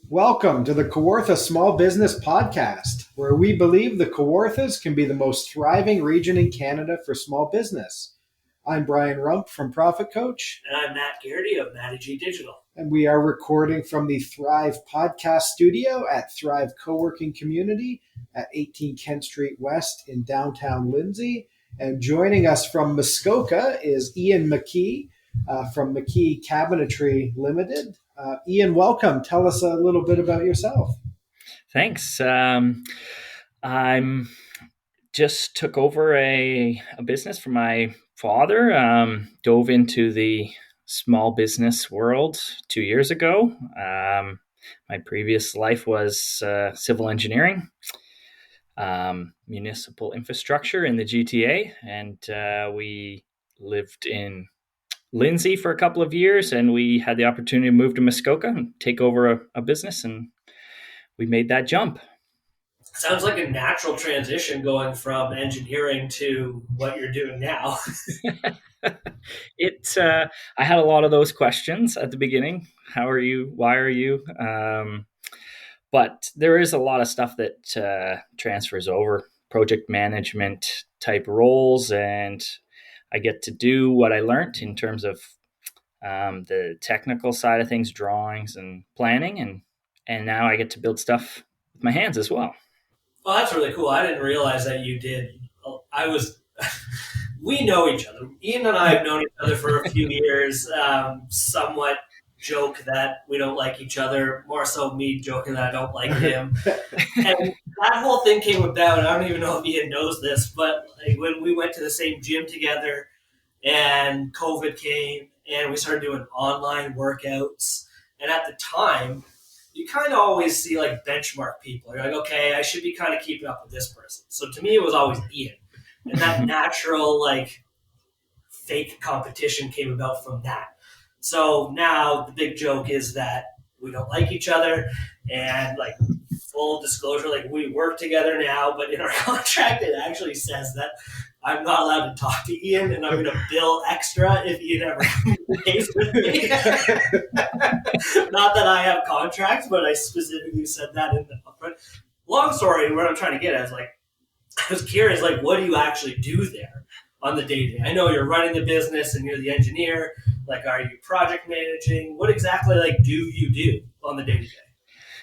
Welcome to the Kawartha Small Business Podcast, where we believe the Kawarthas can be the most thriving region in Canada for small business. I'm Brian Rump from Profit Coach, And I'm Matt Garrity of Matty G Digital. and we are recording from the Thrive Podcast Studio at Thrive Co-working Community at 18 Kent Street West in downtown Lindsay. And joining us from Muskoka is Ian McKee from McKee Cabinetree Limited. Ian, welcome. Tell us a little bit about yourself. Thanks. I'm just took over a business from my father. Dove into the small business world 2 years ago. My previous life was civil engineering, municipal infrastructure in the GTA, and we lived in Lindsay for a couple of years, and we had the opportunity to move to Muskoka and take over a business, and we made that jump. Sounds like a natural transition going from engineering to what you're doing now. I had a lot of those questions at the beginning. How are you? Why are you? But there is a lot of stuff that transfers over, project management type roles, and I get to do what I learned in terms of the technical side of things, drawings and planning, and now I get to build stuff with my hands as well. Well, that's really cool. I didn't realize that you did. We know each other. Ian and I have known each other for a few years. Somewhat joke that we don't like each other, more so me joking that I don't like him. And that whole thing came about. I don't even know if Ian knows this, but like when we went to the same gym together and COVID came and we started doing online workouts. And at the time, you kind of always see like benchmark people. You're like, okay, I should be kind of keeping up with this person. So to me, it was always Ian. And that natural, like, fake competition came about from that. So now the big joke is that we don't like each other. And, like, full disclosure, like, we work together now, but in our contract, it actually says that I'm not allowed to talk to Ian, and I'm going to bill extra if Ian ever pays with me. Not that I have contracts, but I specifically said that in the upfront. Long story, what I'm trying to get at is like, I was curious, like, what do you actually do there on the day-to-day? I know you're running the business and you're the engineer. Like, are you project managing? What exactly, like, do you do on the day-to-day?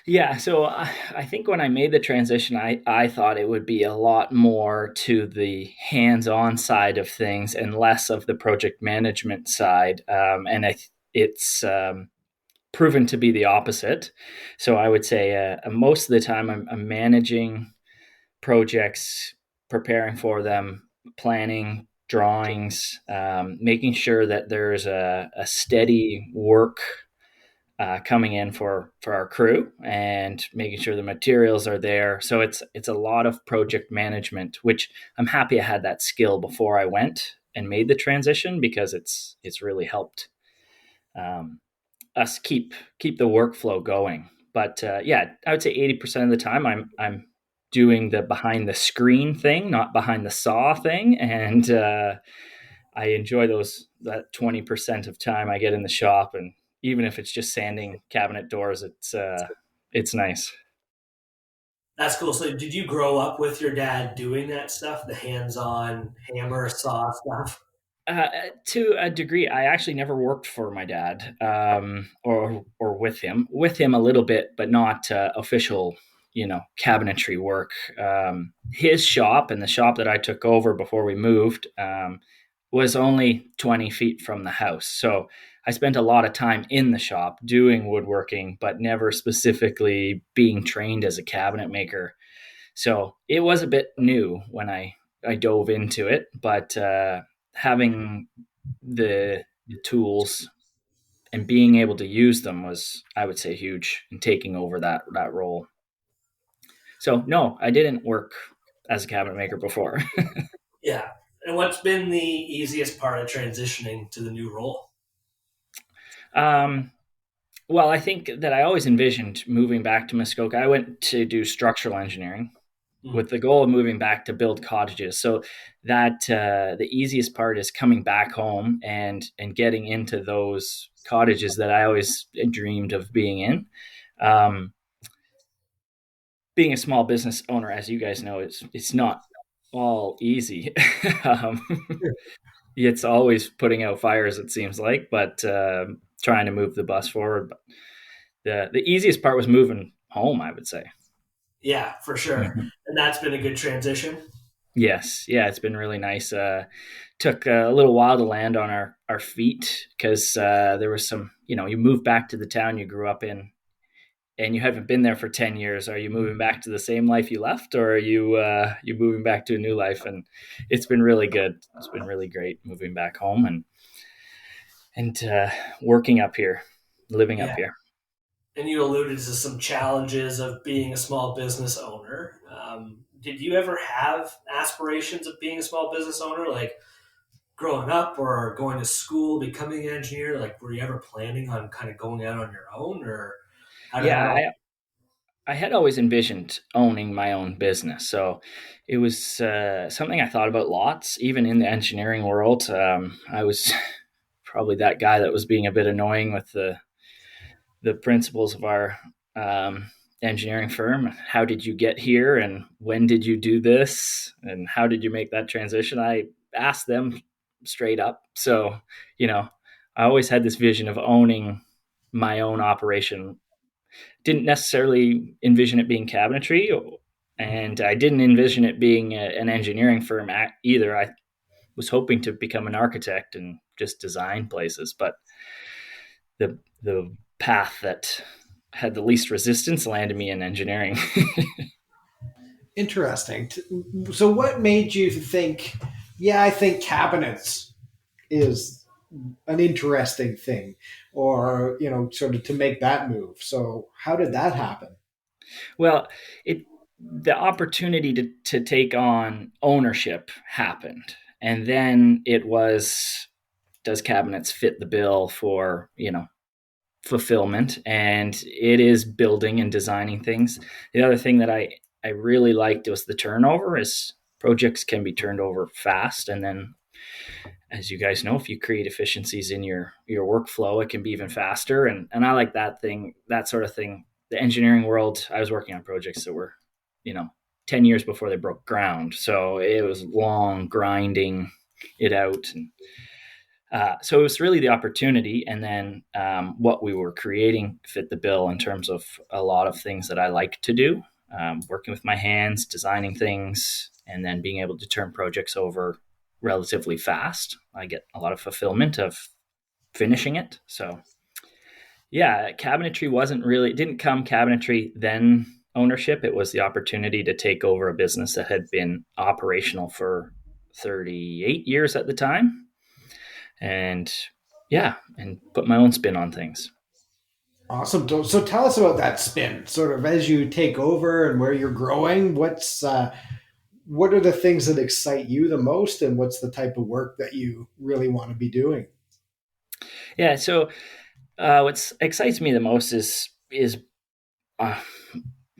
Yeah, so I think when I made the transition, I thought it would be a lot more to the hands-on side of things and less of the project management side. And it's proven to be the opposite. So I would say most of the time I'm managing projects, preparing for them, planning, drawings, making sure that there's a steady work coming in for our crew, and making sure the materials are there. So it's a lot of project management, which I'm happy I had that skill before I went and made the transition, because it's really helped us keep the workflow going. But yeah, I would say 80% of the time I'm doing the behind the screen thing, not behind the saw thing, and I enjoy that 20% of time I get in the shop, and even if it's just sanding cabinet doors, it's nice. That's cool. So did you grow up with your dad doing that stuff, the hands-on hammer saw stuff? To a degree, I actually never worked for my dad, or with him. With him a little bit, but not official, cabinetry work. His shop and the shop that I took over before we moved was only 20 feet from the house. So I spent a lot of time in the shop doing woodworking, but never specifically being trained as a cabinet maker. So it was a bit new when I dove into it, but having the tools and being able to use them was, I would say, huge in taking over that role. So no, I didn't work as a cabinet maker before. Yeah. And what's been the easiest part of transitioning to the new role? Well, I think that I always envisioned moving back to Muskoka. I went to do structural engineering with the goal of moving back to build cottages. So that the easiest part is coming back home and getting into those cottages that I always dreamed of being in. Um, Being a small business owner, as you guys know, it's not all easy. um, it's always putting out fires, it seems like, but trying to move the bus forward. But the easiest part was moving home, I would say. Yeah, for sure. Mhm. And that's been a good transition. Yes, yeah, it's been really nice. Took a little while to land on our feet because there was some, you move back to the town you grew up in, and you haven't been there for 10 years. Are you moving back to the same life you left, or are you moving back to a new life? And it's been really good. It's been really great moving back home and working up here, living up Yeah. here. And you alluded to some challenges of being a small business owner. Did you ever have aspirations of being a small business owner, like growing up or going to school, becoming an engineer? Like, were you ever planning on kind of going out on your own, or how did that Yeah, all? I had always envisioned owning my own business. So it was something I thought about lots, even in the engineering world. I was probably that guy that was being a bit annoying with the principals of our um, engineering firm. How did you get here, and when did you do this, and how did you make that transition? I asked them straight up. So, you know, I always had this vision of owning my own operation. Didn't necessarily envision it being cabinetry, and I didn't envision it being an engineering firm either. I was hoping to become an architect and just design places, but the path that had the least resistance landed me in engineering. Interesting. So, what made you think, yeah, I think cabinets is an interesting thing, or, sort of to make that move? So, how did that happen? Well, it the opportunity to take on ownership happened, and then it was, does cabinets fit the bill for fulfillment? And it is building and designing things. The other thing that I really liked was the turnover. Is projects can be turned over fast, and then, as you guys know, if you create efficiencies in your workflow, it can be even faster. And I like that sort of thing. The engineering world, I was working on projects that were, you know, 10 years before they broke ground. So it was long grinding it out. And so it was really the opportunity. And then what we were creating fit the bill in terms of a lot of things that I like to do, working with my hands, designing things, and then being able to turn projects over relatively fast. I get a lot of fulfillment of finishing it. So yeah, cabinetry it didn't come cabinetry then ownership. It was the opportunity to take over a business that had been operational for 38 years at the time. And yeah, and put my own spin on things. Awesome. So, tell us about that spin, sort of as you take over and where you're growing. What are the things that excite you the most, and what's the type of work that you really want to be doing? Yeah, so what excites me the most is uh,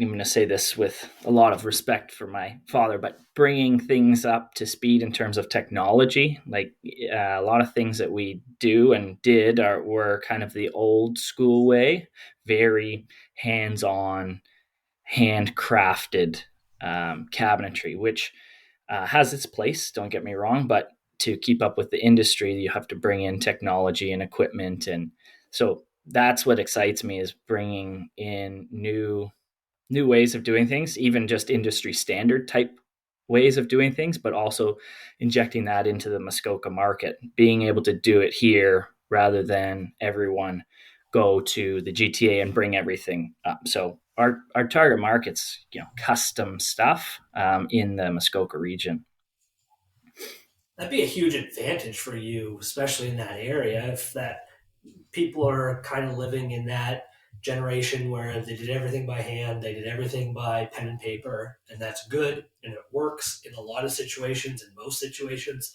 I'm going to say this with a lot of respect for my father, but bringing things up to speed in terms of technology. Like a lot of things that we do and were kind of the old school way, very hands-on, handcrafted cabinetry, which has its place. Don't get me wrong, but to keep up with the industry, you have to bring in technology and equipment, and so that's what excites me, is bringing in new ways of doing things, even just industry standard type ways of doing things, but also injecting that into the Muskoka market, being able to do it here rather than everyone go to the GTA and bring everything up. So our target market's custom stuff in the Muskoka region. That'd be a huge advantage for you, especially in that area, if that people are kind of living in that generation where they did everything by hand, they did everything by pen and paper, and that's good and it works in a lot of situations, in most situations.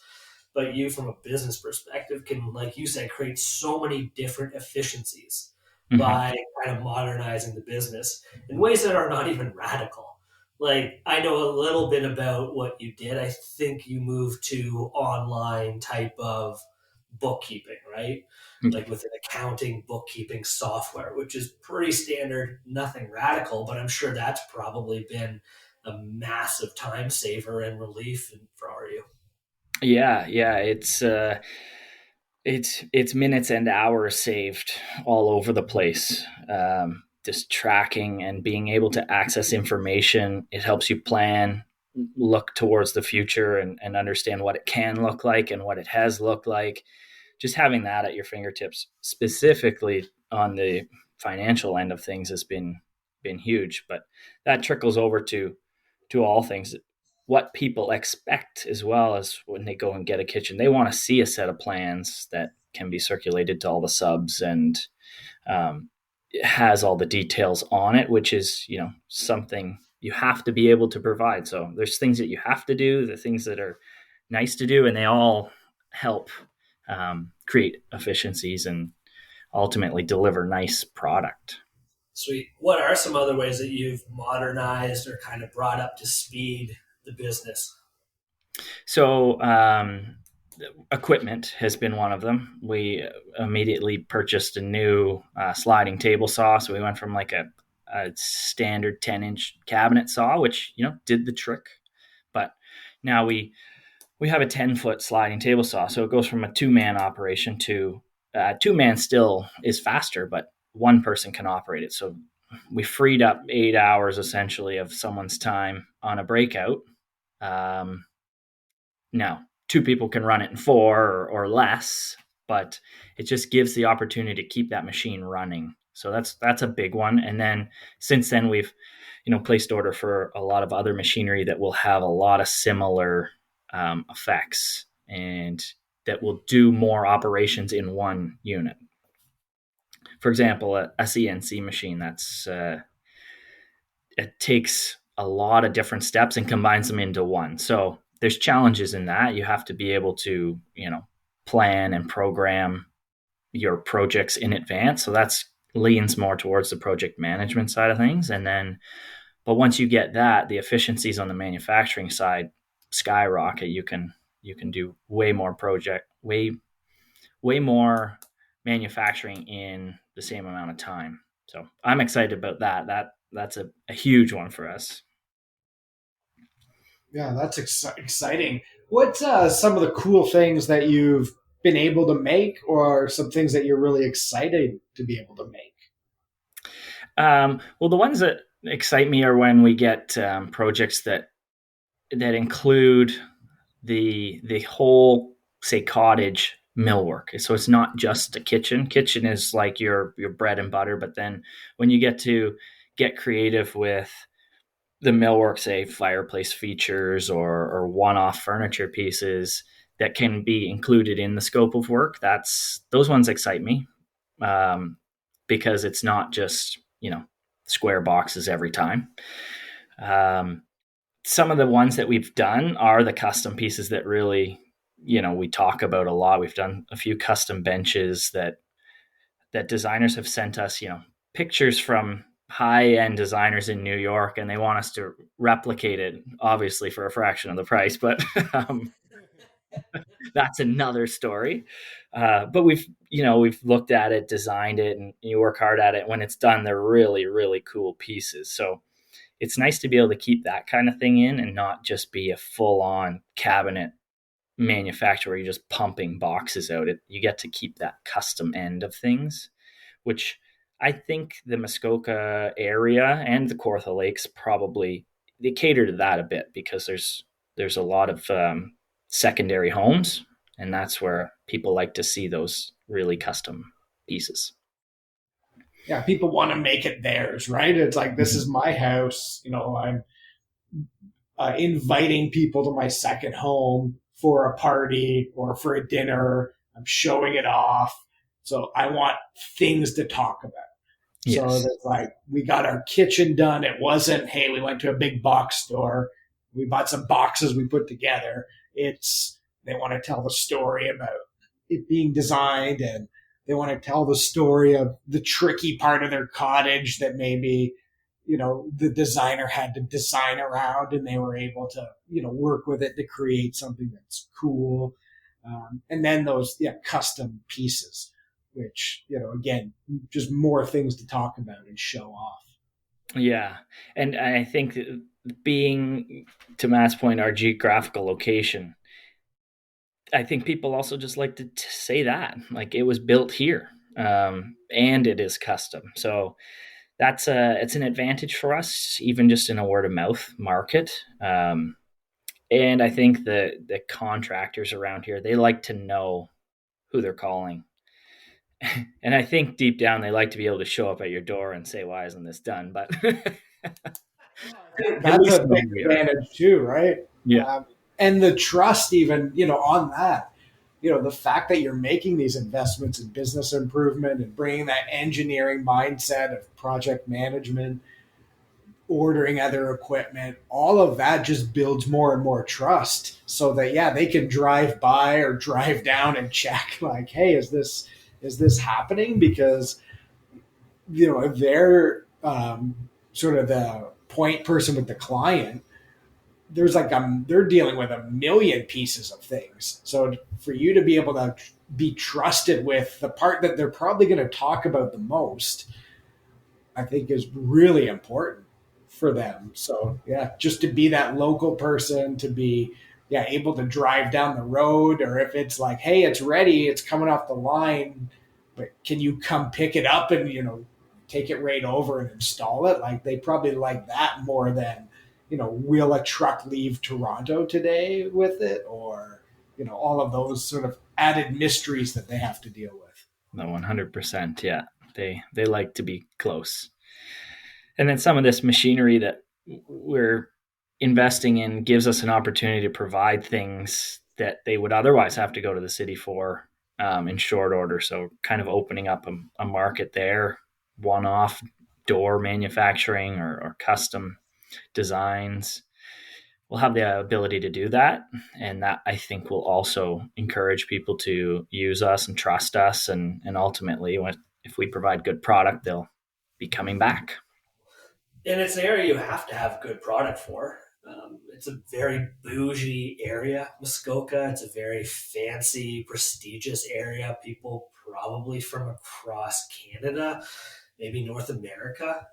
But you, from a business perspective, can, like you said, create so many different efficiencies Mm-hmm. by kind of modernizing the business in ways that are not even radical. Like, I know a little bit about what you did. I think you moved to online type of bookkeeping, right? Mm. Like with an accounting bookkeeping software, which is pretty standard, nothing radical, but I'm sure that's probably been a massive time saver and relief for you. Yeah, it's minutes and hours saved all over the place. Just tracking and being able to access information, it helps you plan, look towards the future, and understand what it can look like and what it has looked like. Just having that at your fingertips, specifically on the financial end of things, has been huge. But that trickles over to all things. What people expect as well as when they go and get a kitchen, they want to see a set of plans that can be circulated to all the subs, and it has all the details on it, which is, something you have to be able to provide. So there's things that you have to do, the things that are nice to do, and they all help create efficiencies and ultimately deliver nice product. Sweet. What are some other ways that you've modernized or kind of brought up to speed the business? So equipment has been one of them. We immediately purchased a new sliding table saw. So we went from like a standard 10-inch cabinet saw, which, did the trick. But now we have a 10-foot sliding table saw. So it goes from a 2-man operation to 2-man still is faster, but one person can operate it. So we freed up 8 hours essentially of someone's time on a breakout. Now, 2 people can run it in 4 or less, but it just gives the opportunity to keep that machine running. So that's a big one. And then since then, we've placed order for a lot of other machinery that will have a lot of similar effects and that will do more operations in one unit. For example, a CNC machine it takes a lot of different steps and combines them into one. So there's challenges in that. You have to be able to, plan and program your projects in advance. So that's leans more towards the project management side of things. But once you get that, the efficiencies on the manufacturing side skyrocket. You can do way more manufacturing in the same amount of time. So I'm excited about that. That's a huge one for us. Yeah, that's exciting. What's some of the cool things that you've been able to make, or some things that you're really excited to be able to make? Well, the ones that excite me are when we get projects that include the whole, say, cottage millwork. So it's not just a kitchen. Kitchen is like your bread and butter, but then when you get creative with the millwork, say fireplace features or one-off furniture pieces that can be included in the scope of work, those ones excite me, because it's not just square boxes every time. Some of the ones that we've done are the custom pieces that really we talk about a lot. We've done a few custom benches that designers have sent us pictures from high-end designers in New York, and they want us to replicate it, obviously for a fraction of the price, but that's another story. But we've looked at it, designed it, and you work hard at it. When it's done, they're really, really cool pieces. So it's nice to be able to keep that kind of thing in and not just be a full-on cabinet manufacturer where you're just pumping boxes out. You get to keep that custom end of things, which I think the Muskoka area and the Kawartha Lakes probably they cater to that a bit, because there's a lot of secondary homes, and that's where people like to see those really custom pieces. Yeah, people want to make it theirs, right? It's like, this is my house. I'm inviting people to my second home for a party or for a dinner. I'm showing it off. So I want things to talk about. Yes. So that's like, we got our kitchen done. It wasn't, hey, we went to a big box store, we bought some boxes we put together. They want to tell the story about it being designed, and they want to tell the story of the tricky part of their cottage that maybe, the designer had to design around, and they were able to, work with it to create something that's cool. And then those custom pieces, which, again, just more things to talk about and show off. Yeah. And I think being, to Matt's point, our geographical location, I think people also just like to say that, like, it was built here, and it is custom. So it's an advantage for us, even just in a word of mouth market. And I think the contractors around here, they like to know who they're calling. And I think deep down, they like to be able to show up at your door and say, why isn't this done? But that's a big advantage too, right? Yeah. And the trust, even, on that, the fact that you're making these investments in business improvement and bringing that engineering mindset of project management, ordering other equipment, all of that just builds more and more trust, so that they can drive by or drive down and check, like, hey, is this happening? Because if they're sort of the point person with the client, there's they're dealing with a million pieces of things. So for you to be able to be trusted with the part that they're probably going to talk about the most, I think is really important for them. So just to be that local person, to be able to drive down the road, or if it's like, hey, it's ready, it's coming off the line, but can you come pick it up and take it right over and install it? Like, they probably like that more than, will a truck leave Toronto today with it, or all of those sort of added mysteries that they have to deal with. No, 100%. Yeah, they like to be close. And then some of this machinery that we're investing in gives us an opportunity to provide things that they would otherwise have to go to the city for in short order. So kind of opening up a market there, one-off door manufacturing or custom designs. We'll have the ability to do that. And that, I think, will also encourage people to use us and trust us. And ultimately, if we provide good product, they'll be coming back. And it's an area you have to have good product for. It's a very bougie area, Muskoka. It's a very fancy, prestigious area. People probably from across Canada, maybe North America,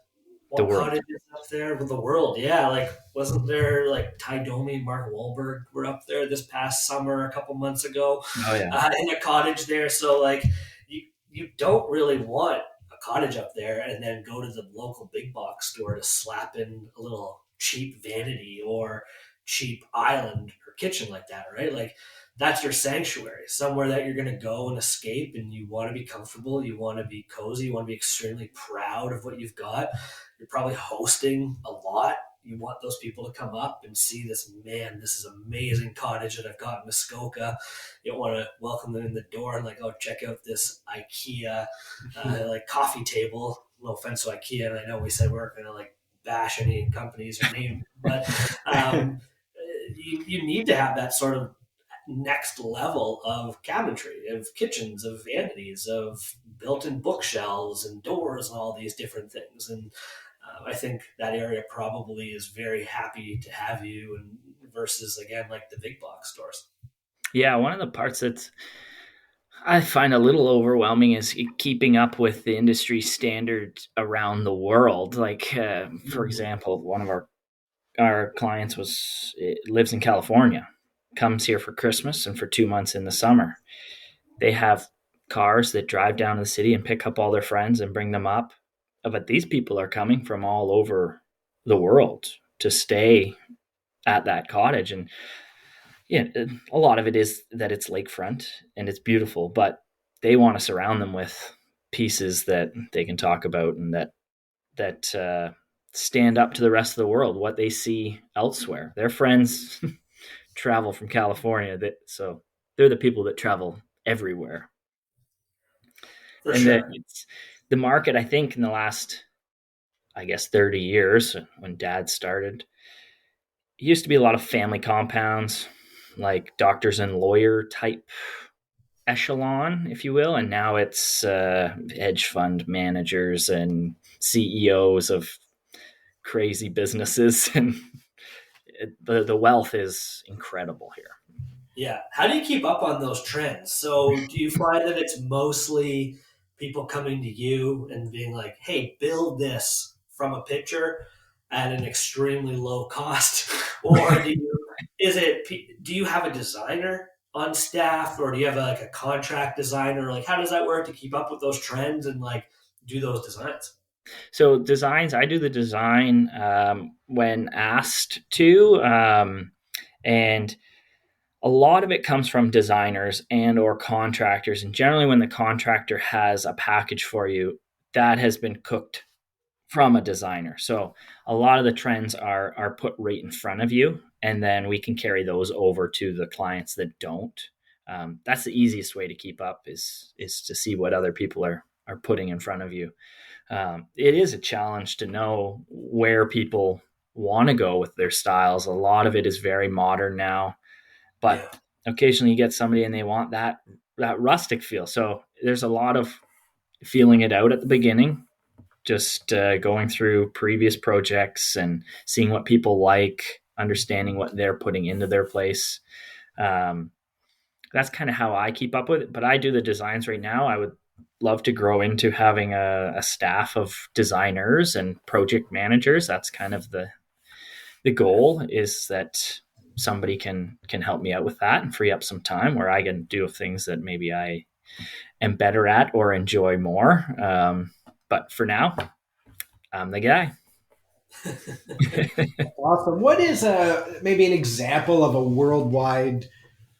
The want world. cottages up there with the world. Yeah, like, wasn't there like Ty Domi and Mark Wahlberg were up there this past summer a couple months ago Oh, yeah. in a cottage there. So like, you don't really want a cottage up there and then go to the local big box store to slap in a little cheap vanity or cheap island or kitchen like that, right? Like, that's your sanctuary, somewhere that you're going to go and escape, and you want to be comfortable, you want to be cozy, you want to be extremely proud of what you've got. You're probably hosting a lot. You want those people to come up and see this, man, this is amazing cottage that I've got in Muskoka. You don't want to welcome them in the door and like, oh, check out this IKEA like coffee table. No offense to IKEA, and I know we said we weren't going to like bash any companies or name, but you need to have that sort of next level of cabinetry, of kitchens, of vanities, of built-in bookshelves and doors and all these different things. And I think that area probably is very happy to have you, and versus, again, like the big box stores. Yeah, one of the parts that I find a little overwhelming is keeping up with the industry standards around the world. Like, for example, one of our clients lives in California, comes here for Christmas and for 2 months in the summer. They have cars that drive down to the city and pick up all their friends and bring them up. But these people are coming from all over the world to stay at that cottage. And yeah, a lot of it is that it's lakefront and it's beautiful, but they want to surround them with pieces that they can talk about and that stand up to the rest of the world, what they see elsewhere. Their friends travel from California, so they're the people that travel everywhere. For sure. The market, I think, in the last, 30 years, when Dad started, it used to be a lot of family compounds, like doctors and lawyer type echelon, if you will. And now it's hedge fund managers and CEOs of crazy businesses. And the wealth is incredible here. Yeah. How do you keep up on those trends? So do you find that it's mostly people coming to you and being like, hey, build this from a picture at an extremely low cost? Or do you have a designer on staff, or do you have like a contract designer? Like, how does that work to keep up with those trends and like do those designs? So designs, I do the design when asked to, and a lot of it comes from designers and or contractors. And generally, when the contractor has a package for you, that has been cooked from a designer. So a lot of the trends are put right in front of you, and then we can carry those over to the clients that don't. That's the easiest way to keep up is to see what other people are putting in front of you. It is a challenge to know where people want to go with their styles. A lot of it is very modern now, but Yeah. occasionally you get somebody and they want that rustic feel. So there's a lot of feeling it out at the beginning, just going through previous projects and seeing what people like, understanding what they're putting into their place. Um, that's kind of how I keep up with it. But I do the designs right now. I would love to grow into having a staff of designers and project managers. That's kind of the goal, is that somebody can help me out with that and free up some time where I can do things that maybe I am better at or enjoy more. But for now, I'm the guy. Awesome. What is maybe an example of a worldwide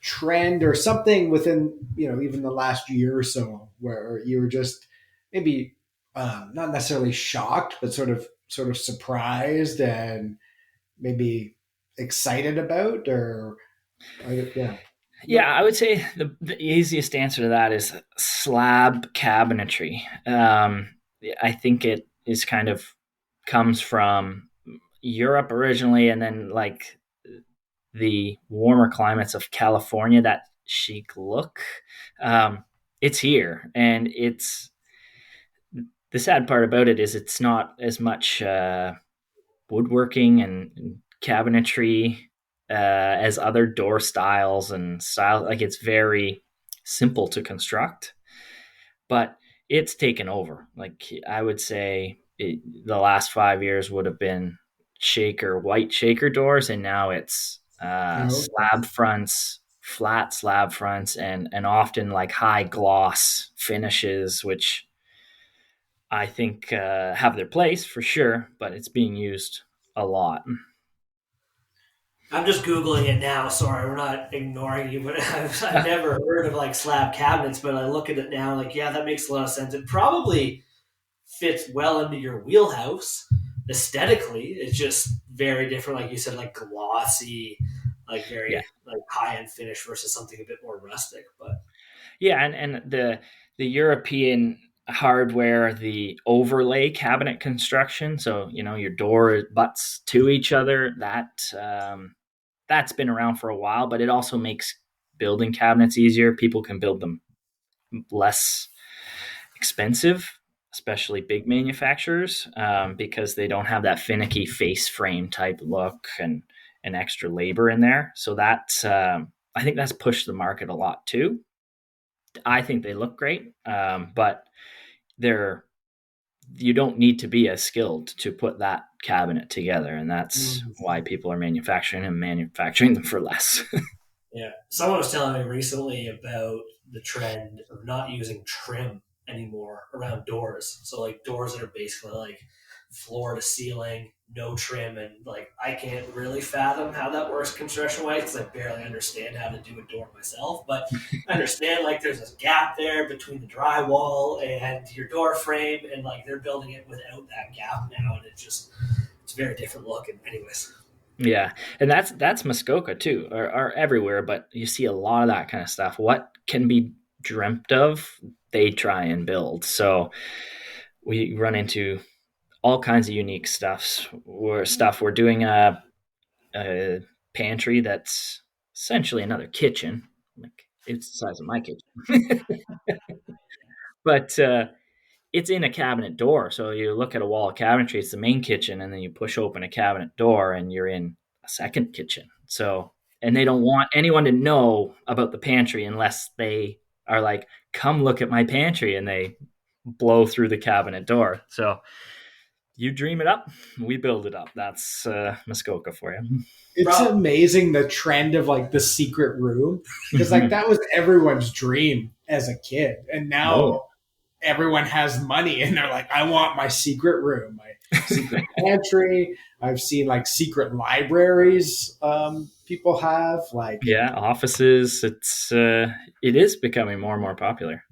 trend or something within even the last year or so where you were just maybe not necessarily shocked, but sort of surprised and maybe excited about, yeah. Yeah, I would say the easiest answer to that is slab cabinetry. I think it is kind of comes from Europe originally, and then like the warmer climates of California, that chic look. Um, it's here, and it's the sad part about it is it's not as much woodworking and cabinetry as other door styles and styles. Like it's very simple to construct, but it's taken over. Like I would say the last 5 years would have been white shaker doors, and now it's Oh, slab fronts, flat slab fronts, and often like high gloss finishes, which I think have their place for sure, but it's being used a lot. I'm just Googling it now. Sorry, we're not ignoring you, but I've never heard of like slab cabinets, but I look at it now, like, yeah, that makes a lot of sense. It probably fits well into your wheelhouse aesthetically. It's just very different, like you said, like glossy, like Yeah, very like high end finish versus something a bit more rustic. But yeah, and the European hardware, the overlay cabinet construction. So your door butts to each other. That's been around for a while, but it also makes building cabinets easier. People can build them less expensive, especially big manufacturers, because they don't have that finicky face frame type look and extra labor in there. So that's I think that's pushed the market a lot too. I think they look great, but they're you don't need to be as skilled to put that cabinet together, and that's why people are manufacturing them for less. yeah, someone was telling me recently about the trend of not using trim anymore around doors. So like doors that are basically like floor to ceiling, no trim, and like I can't really fathom how that works construction wise because I barely understand how to do a door myself. But I understand like there's this gap there between the drywall and your door frame, and like they're building it without that gap now, and it's a very different look. And anyways, Yeah, and that's Muskoka too, or everywhere. But you see a lot of that kind of stuff. What can be dreamt of, they try and build. So we run into all kinds of unique we're doing a pantry that's essentially another kitchen. Like it's the size of my kitchen, but it's in a cabinet door. So you look at a wall of cabinetry, it's the main kitchen, and then you push open a cabinet door, and you're in a second kitchen. So and they don't want anyone to know about the pantry unless they are like, come look at my pantry, and they blow through the cabinet door. So you dream it up, we build it up. That's Muskoka for you. It's amazing the trend of like the secret room, because like that was everyone's dream as a kid, and now everyone has money and they're like, I want my secret room, my secret pantry. I've seen like secret libraries people have, like offices. It is becoming more and more popular.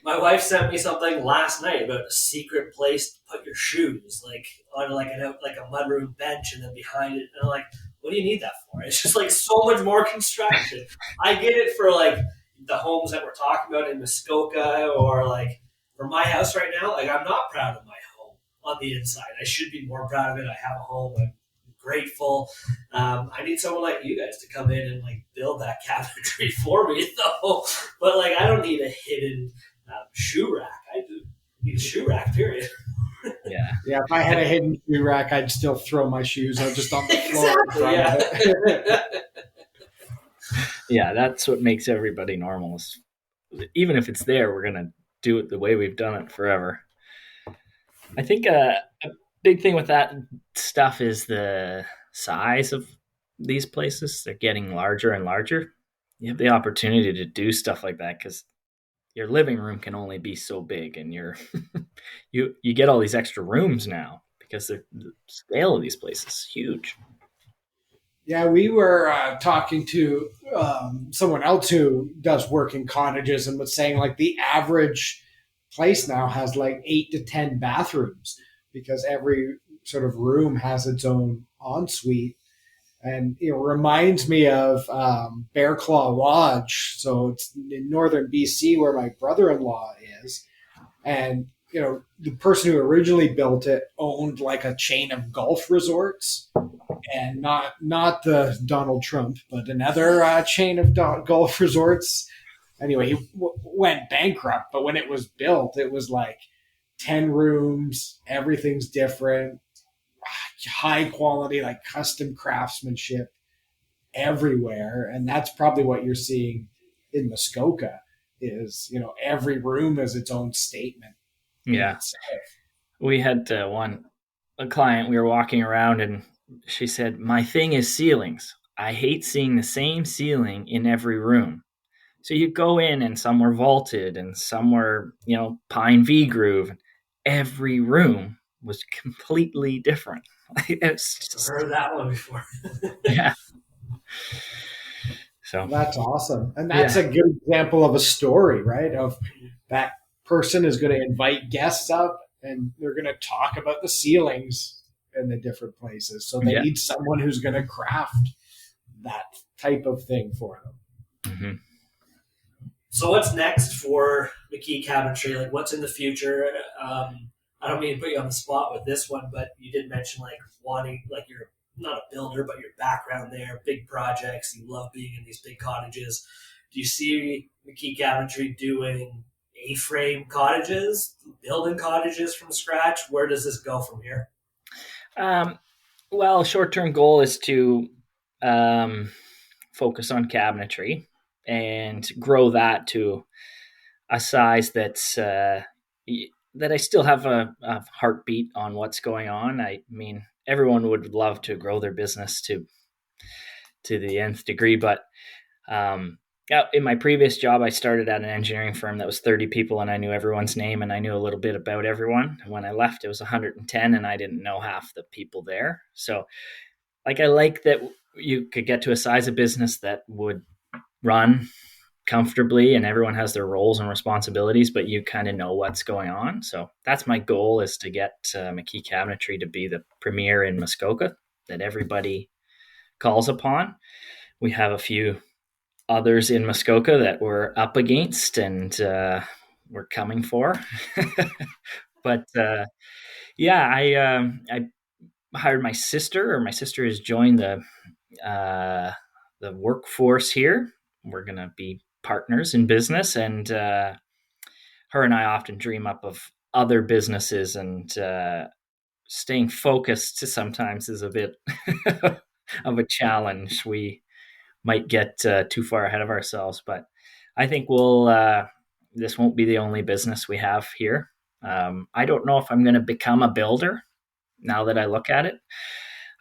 My wife sent me something last night about a secret place to put your shoes, like on like a mudroom bench, and then behind it. And I'm like, what do you need that for? It's just like so much more construction. I get it for like the homes that we're talking about in Muskoka, or like for my house right now. Like, I'm not proud of my home on the inside. I should be more proud of it. I have a home. I'm grateful. I need someone like you guys to come in and like build that cabinetry for me, though. But like, I don't need a hidden shoe rack. I need a shoe rack, period. Yeah. If I had a hidden shoe rack, I'd still throw my shoes out just on the floor. Yeah, that's what makes everybody normal. Even if it's there, we're gonna do it the way we've done it forever. I think a big thing with that stuff is the size of these places. They're getting larger and larger. You have the opportunity to do stuff like that because your living room can only be so big, and you get all these extra rooms now because the scale of these places is huge. Yeah, we were talking to someone else who does work in cottages, and was saying like the average place now has like 8 to 10 bathrooms, because every sort of room has its own ensuite. And it reminds me of Bear Claw Lodge. So it's in northern BC where my brother-in-law is. And, the person who originally built it owned like a chain of golf resorts, and not the Donald Trump, but another chain of golf resorts. Anyway, he went bankrupt, but when it was built, it was like 10 rooms, everything's different, high quality, like custom craftsmanship everywhere. And that's probably what you're seeing in Muskoka is, every room is its own statement. Yeah. We had a client, we were walking around, and she said, my thing is ceilings. I hate seeing the same ceiling in every room. So you go in, and some were vaulted and some were, pine V groove. Every room was completely different. I've heard that one before. Yeah. So that's awesome. And that's a good example of a story, right? Of that person is going to invite guests up, and they're going to talk about the ceilings in the different places. So they need someone who's going to craft that type of thing for them. Mm-hmm. So what's next for McKee Cabinetry? Like, what's in the future? I don't mean to put you on the spot with this one, but you did mention like wanting, like, you're not a builder, but your background there, big projects. You love being in these big cottages. Do you see McKee Cabinetry doing A-frame cottages, building cottages from scratch? Where does this go from here? Well, short-term goal is to focus on cabinetry and grow that to a size that's that I still have a heartbeat on what's going on. I mean, everyone would love to grow their business to the nth degree, but in my previous job, I started at an engineering firm that was 30 people, and I knew everyone's name, and I knew a little bit about everyone. When I left, it was 110, and I didn't know half the people there. So, I like that you could get to a size of business that would run comfortably, and everyone has their roles and responsibilities, but you kind of know what's going on. So that's my goal, is to get McKee Cabinetry to be the premier in Muskoka that everybody calls upon. We have a few others in Muskoka that we're up against, and we're coming for. But I hired my sister, or my sister has joined the workforce here. We're going to be partners in business, and her and I often dream up of other businesses, and staying focused sometimes is a bit of a challenge. We might get too far ahead of ourselves. But I think this won't be the only business we have here. I don't know if I'm going to become a builder now that I look at it.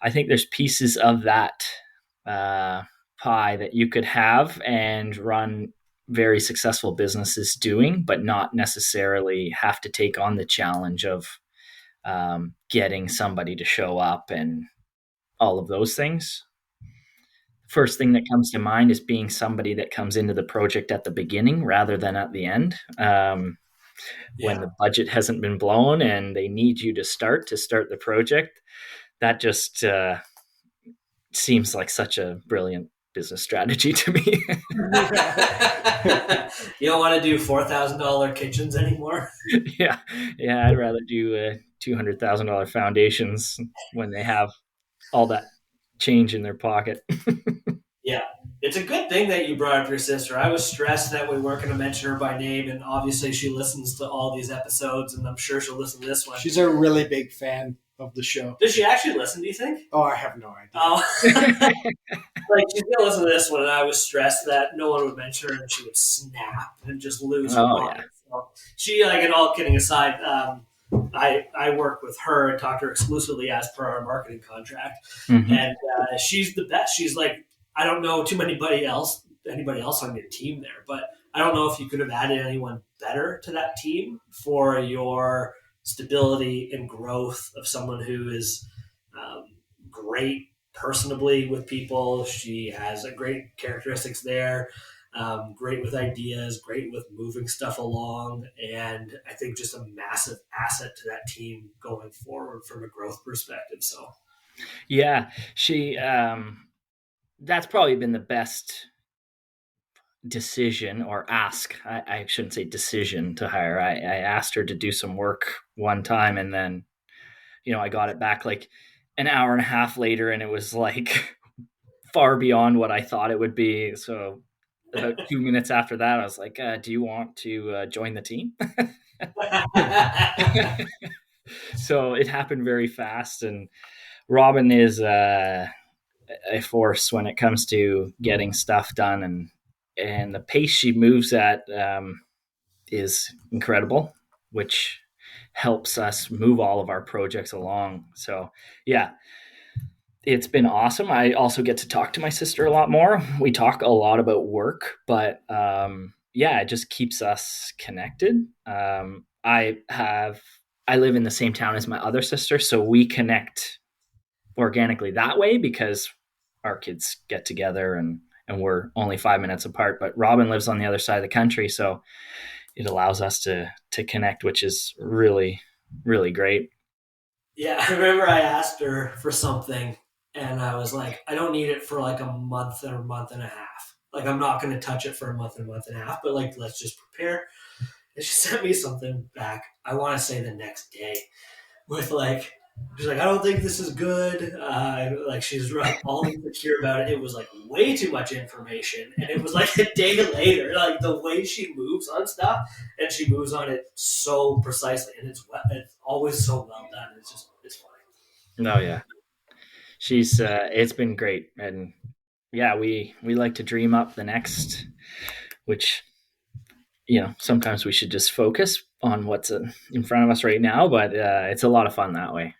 I think there's pieces of that pie that you could have and run very successful businesses doing, but not necessarily have to take on the challenge of getting somebody to show up and all of those things. First thing that comes to mind is being somebody that comes into the project at the beginning rather than at the end. When the budget hasn't been blown and they need you to start the project, that just seems like such a brilliant business strategy to me. You don't want to do $4,000 kitchens anymore? Yeah, I'd rather do $200,000 foundations when they have all that change in their pocket. Yeah, it's a good thing that you brought up your sister. I was stressed that we weren't going to mention her by name, and obviously she listens to all these episodes, and I'm sure she'll listen to this one. She's a really big fan of the show. Does she actually listen, do you think? Oh, I have no idea. Oh. Like, she's going to listen to this one, and I was stressed that no one would mention her, and she would snap and just lose her mind. Yeah. So she, like, and all kidding aside, I work with her and talk to her exclusively as per our marketing contract. Mm-hmm. And she's the best. She's like, I don't know anybody else on your team there, but I don't know if you could have added anyone better to that team for your stability and growth of someone who is great personably with people. She has a great characteristics there, great with ideas, great with moving stuff along, and I think just a massive asset to that team going forward from a growth perspective. So, yeah, she. That's probably been the best decision or ask. I shouldn't say decision to hire. I asked her to do some work one time, and then, I got it back like an hour and a half later, and it was like far beyond what I thought it would be. So about 2 minutes after that, I was like, do you want to join the team? So it happened very fast, and Robin is a force when it comes to getting stuff done, and the pace she moves at is incredible, which helps us move all of our projects along. So yeah, it's been awesome. I also get to talk to my sister a lot more. We talk a lot about work, but it just keeps us connected. I live in the same town as my other sister, so we connect organically that way because our kids get together and we're only 5 minutes apart. But Robin lives on the other side of the country, so it allows us to connect, which is really, really great. Yeah, I remember I asked her for something, and I was like, I don't need it for like a month or a month and a half. Like, I'm not going to touch it for a month and a half, but like, let's just prepare. And she sent me something back, I want to say the next day, with like, she's like, I don't think this is good. Like, she's all insecure about it. It was like way too much information. And it was like a day later, like the way she moves on stuff, and she moves on it so precisely. And it's always so well done. It's funny. Oh, yeah. She's, it's been great. And yeah, we like to dream up the next, which, sometimes we should just focus on what's in front of us right now, but it's a lot of fun that way.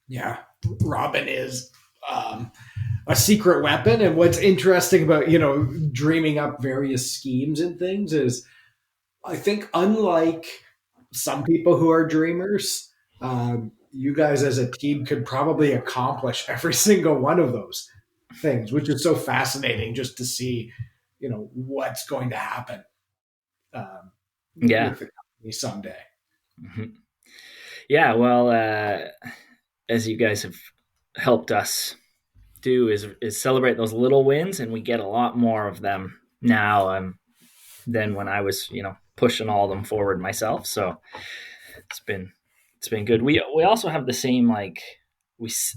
Yeah, Robin is a secret weapon. And what's interesting about, dreaming up various schemes and things is, I think unlike some people who are dreamers, you guys as a team could probably accomplish every single one of those things, which is so fascinating just to see, what's going to happen with the company someday. Mm-hmm. Yeah, well, as you guys have helped us do is celebrate those little wins, and we get a lot more of them now than when I was, pushing all of them forward myself. So it's been good. We also have the same, like,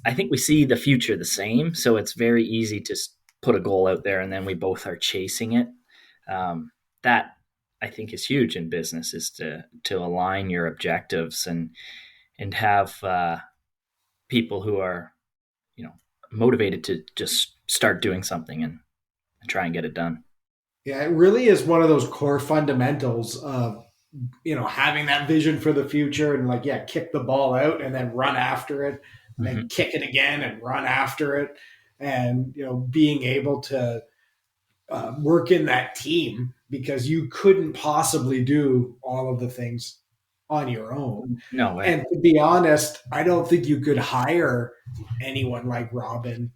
I think we see the future the same. So it's very easy to put a goal out there and then we both are chasing it. That I think is huge in business, is to align your objectives and have people who are, motivated to just start doing something try and get it done. Yeah, it really is one of those core fundamentals of, having that vision for the future and kick the ball out and then run after it and then kick it again and run after it. And, being able to work in that team, because you couldn't possibly do all of the things on your own. No way. And to be honest, I don't think you could hire anyone like Robin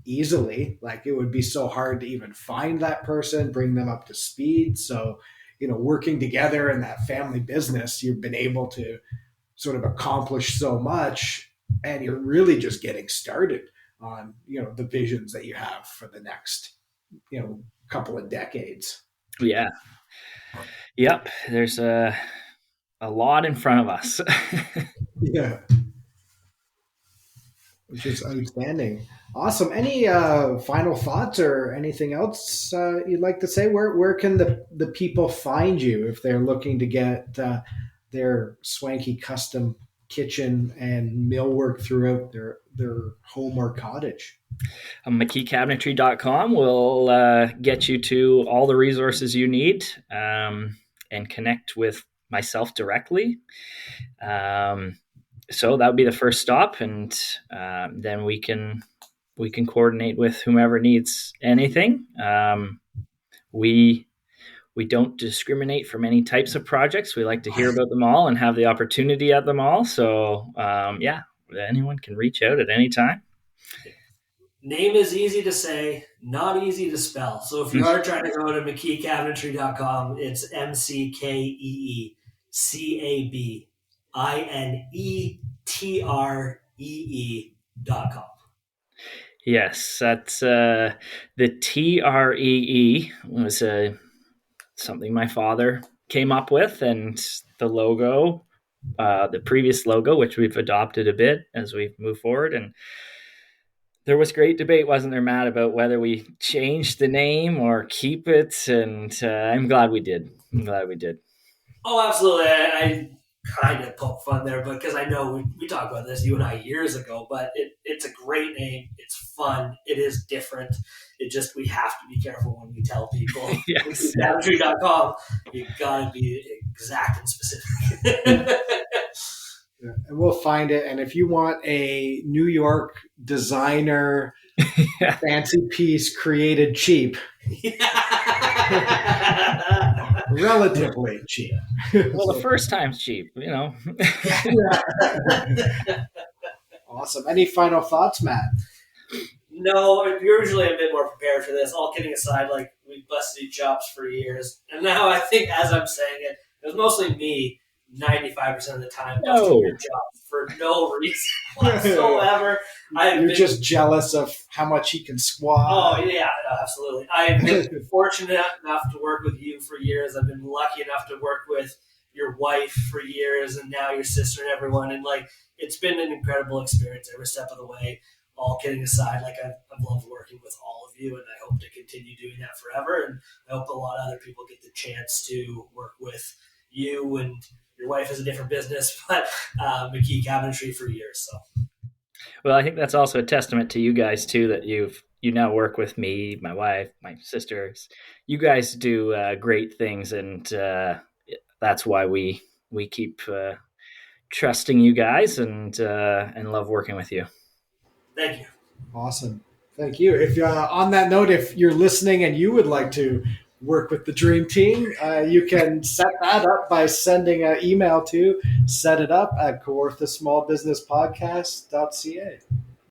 easily. It would be so hard to even find that person, bring them up to speed. So, working together in that family business, you've been able to sort of accomplish so much, and you're really just getting started on, the visions that you have for the next, couple of decades. Yeah. Yep. There's a lot in front of us. Yeah. Which is outstanding. Awesome. Any final thoughts or anything else you'd like to say? Where can the people find you if they're looking to get their swanky custom kitchen and millwork throughout their home or cottage? McKeeCabinetree.com will get you to all the resources you need and connect with myself directly. So that would be the first stop, and then we can coordinate with whomever needs anything. We don't discriminate from any types of projects. We like to hear about them all and have the opportunity at them all. So anyone can reach out at any time. Name is easy to say, not easy to spell. So if you are trying to go to McKeeCabinetree.com, it's McKeeCabinetree.com. Yes, that's the TREE was something my father came up with, and the logo, the previous logo, which we've adopted a bit as we move forward. And there was great debate, wasn't there, Matt, about whether we change the name or keep it, and I'm glad we did. Oh, absolutely. I kind of poke fun there, but because I know we talked about this, you and I, years ago, but it's a great name. It's fun. It is different. We have to be careful when we tell people. Yes. Cabinetree.com, you got to be exact and specific. Yeah, and we'll find it. And if you want a New York designer fancy piece created cheap, relatively cheap. Well, the first time's cheap, Awesome. Any final thoughts, Matt? No, usually I'm a bit more prepared for this. All kidding aside, we've busted each chops for years. And now I think, as I'm saying it was mostly me 95% of the time busting your chops for no reason whatsoever. You're just jealous of how much he can squat. Oh, yeah, absolutely. I've been fortunate enough to work with you for years. I've been lucky enough to work with your wife for years, and now your sister and everyone. And, it's been an incredible experience every step of the way. All kidding aside, I've loved working with all of you, and I hope to continue doing that forever. And I hope a lot of other people get the chance to work with you, and your wife has a different business, but McKee Cabinetry for years. So, well, I think that's also a testament to you guys too, that you now work with me, my wife, my sisters. You guys do great things, and that's why we keep trusting you guys and love working with you. Thank you. Awesome. Thank you. If on that note, if you're listening and you would like to work with the Dream Team, you can set that up by sending an email to setitup@kawarthasmallbusinesspodcast.ca.